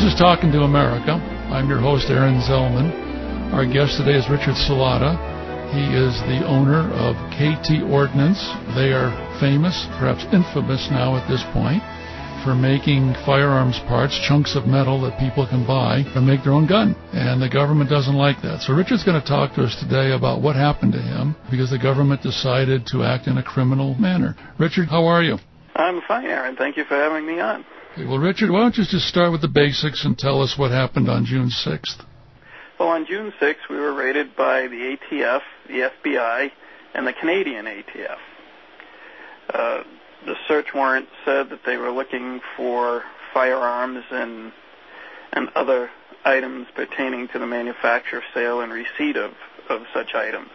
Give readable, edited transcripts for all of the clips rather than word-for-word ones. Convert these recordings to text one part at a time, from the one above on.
This is Talkin to America. I'm your host, Aaron Zellman. Our guest today is Richard Celata. He is the owner of KT Ordnance. They are famous, perhaps infamous now at this point, for making firearms parts, chunks of metal that people can buy to make their own gun. And the government doesn't like that. So Richard's going to talk to us today about what happened to him because the government decided to act in a criminal manner. Richard, how are you? I'm fine, Aaron. Thank you for having me on. Okay, well, Richard, why don't you just start with the basics and tell us what happened on June 6th? Well, on June 6th, we were raided by the ATF, the FBI, and the Canadian ATF. The search warrant said that they were looking for firearms and other items pertaining to the manufacture, sale, and receipt of such items.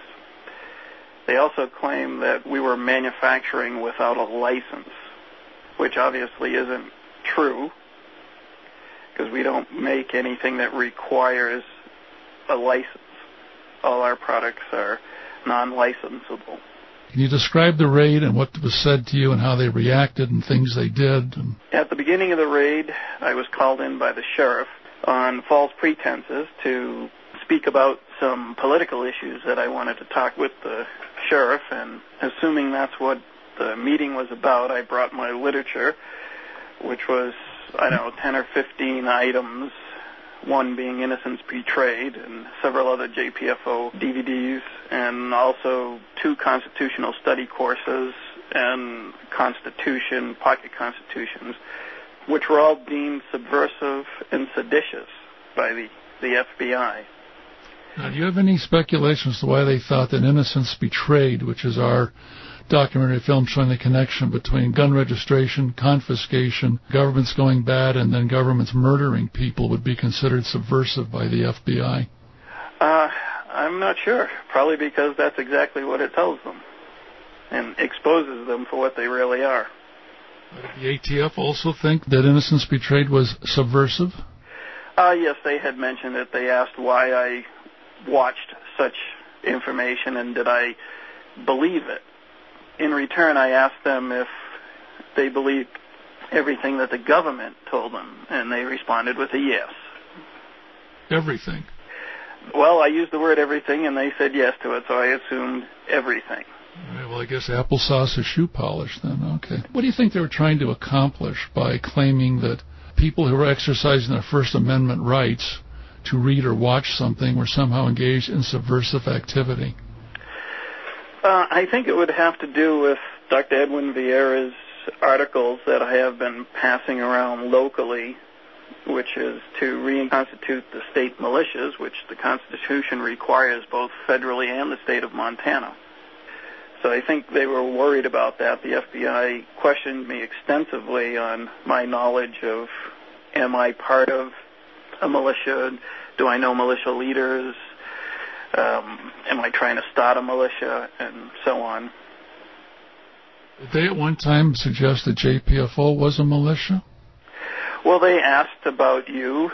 They also claimed that we were manufacturing without a license, which obviously isn't true, because we don't make anything that requires a license. All our products are non-licensable. Can you describe the raid and what was said to you and how they reacted and things they did? At the beginning of the raid, I was called in by the sheriff on false pretenses to speak about some political issues that I wanted to talk with the sheriff, and assuming that's what the meeting was about, I brought my literature, which was, 10 or 15 items, one being Innocence Betrayed, and several other JPFO DVDs, and also 2 constitutional study courses and pocket constitutions, which were all deemed subversive and seditious by the FBI. Now, do you have any speculation as to why they thought that Innocence Betrayed, which is our documentary film showing the connection between gun registration, confiscation, governments going bad, and then governments murdering people, would be considered subversive by the FBI? I'm not sure. Probably because that's exactly what it tells them and exposes them for what they really are. Did the ATF also think that Innocence Betrayed was subversive? Yes, they had mentioned it. They asked why I watched such information and did I believe it. In return, I asked them if they believed everything that the government told them, and they responded with a yes. Everything? Well, I used the word everything, and they said yes to it, so I assumed everything. All right, well, I guess applesauce is shoe polish then. Okay. What do you think they were trying to accomplish by claiming that people who were exercising their First Amendment rights to read or watch something were somehow engaged in subversive activity? I think it would have to do with Dr. Edwin Vieira's articles that I have been passing around locally, which is to reconstitute the state militias, which the Constitution requires both federally and the state of Montana. So I think they were worried about that. The FBI questioned me extensively on my knowledge of, am I part of a militia? Do I know militia leaders? Am I trying to start a militia, and so on. Did they at one time suggest that JPFO was a militia? Well, they asked about you,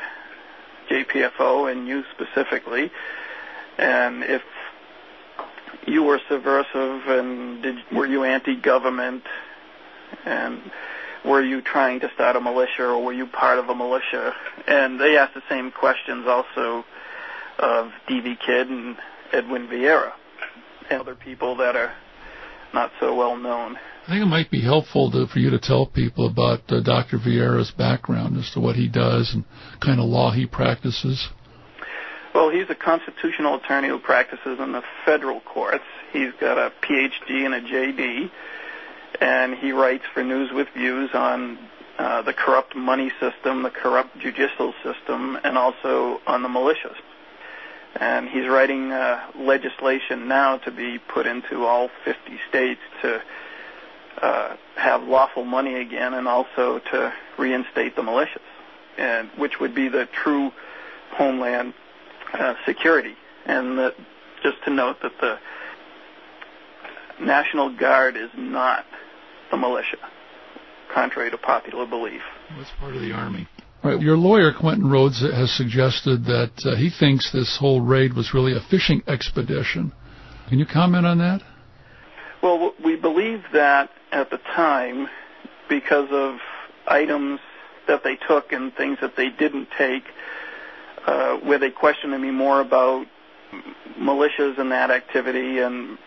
JPFO, and you specifically, and if you were subversive, and were you anti-government, and were you trying to start a militia, or were you part of a militia? And they asked the same questions also of D.V. Kidd and Edwin Vieira and other people that are not so well known. I think it might be helpful for you to tell people about Dr. Vieira's background as to what he does and kind of law he practices. Well, he's a constitutional attorney who practices in the federal courts. He's got a Ph.D. and a J.D., and he writes for News with Views on the corrupt money system, the corrupt judicial system, and also on the militias. And he's writing legislation now to be put into all 50 states to have lawful money again, and also to reinstate the militias, and which would be the true homeland security. And just to note that the National Guard is not the militia, contrary to popular belief. That's part of the Army. Right. Your lawyer, Quentin Rhodes, has suggested that he thinks this whole raid was really a fishing expedition. Can you comment on that? Well, we believe that at the time because of items that they took and things that they didn't take, where they questioned me more about militias and that activity and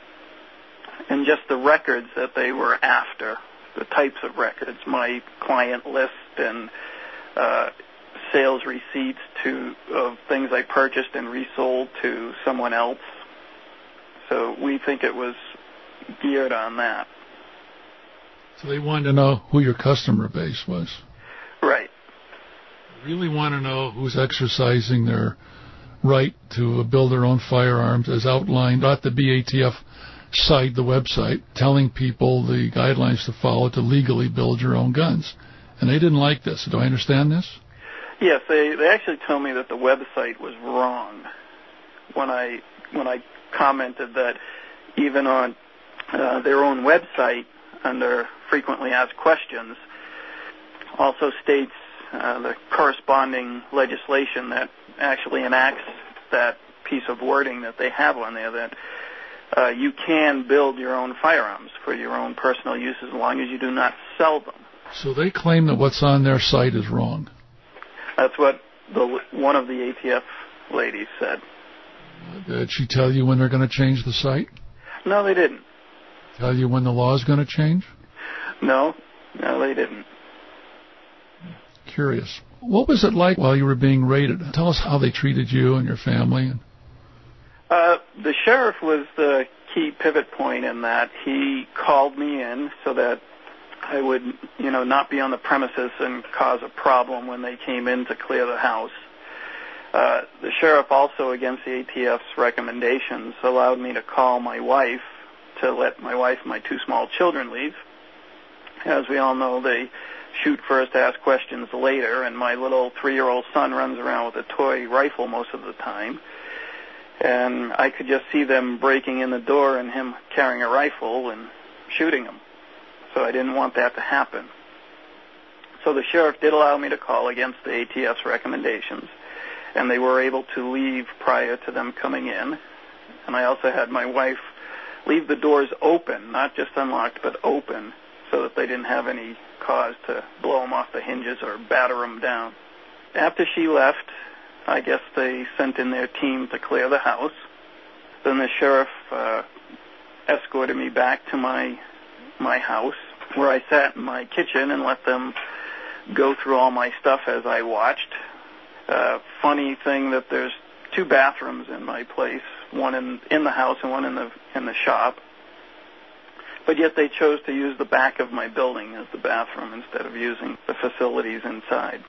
just the records that they were after, the types of records, my client list and sales receipts of things I purchased and resold to someone else. So we think it was geared on that. So they wanted to know who your customer base was. Right. They really want to know who's exercising their right to build their own firearms as outlined at the BATF site, the website, telling people the guidelines to follow to legally build your own guns. And they didn't like this. Do I understand this? Yes, they actually told me that the website was wrong when I commented that even on their own website under frequently asked questions also states the corresponding legislation that actually enacts that piece of wording that they have on there, that you can build your own firearms for your own personal use as long as you do not sell them. So they claim that what's on their site is wrong. That's what one of the ATF ladies said. Did she tell you when they're going to change the site? No, they didn't. Tell you when the law is going to change? No, they didn't. Curious. What was it like while you were being raided? Tell us how they treated you and your family. The sheriff was the key pivot point in that. He called me in so that I would, not be on the premises and cause a problem when they came in to clear the house. The sheriff also, against the ATF's recommendations, allowed me to call my wife to let my wife and my two small children leave. As we all know, they shoot first, ask questions later, and my little 3-year-old son runs around with a toy rifle most of the time. And I could just see them breaking in the door and him carrying a rifle and shooting him. So I didn't want that to happen. So the sheriff did allow me to call against the ATF's recommendations, and they were able to leave prior to them coming in. And I also had my wife leave the doors open, not just unlocked, but open, so that they didn't have any cause to blow them off the hinges or batter them down. After she left, I guess they sent in their team to clear the house. Then the sheriff escorted me back to my house, where I sat in my kitchen and let them go through all my stuff as I watched. Funny thing that there's 2 bathrooms in my place, one in the house and one in the shop. But yet they chose to use the back of my building as the bathroom instead of using the facilities inside.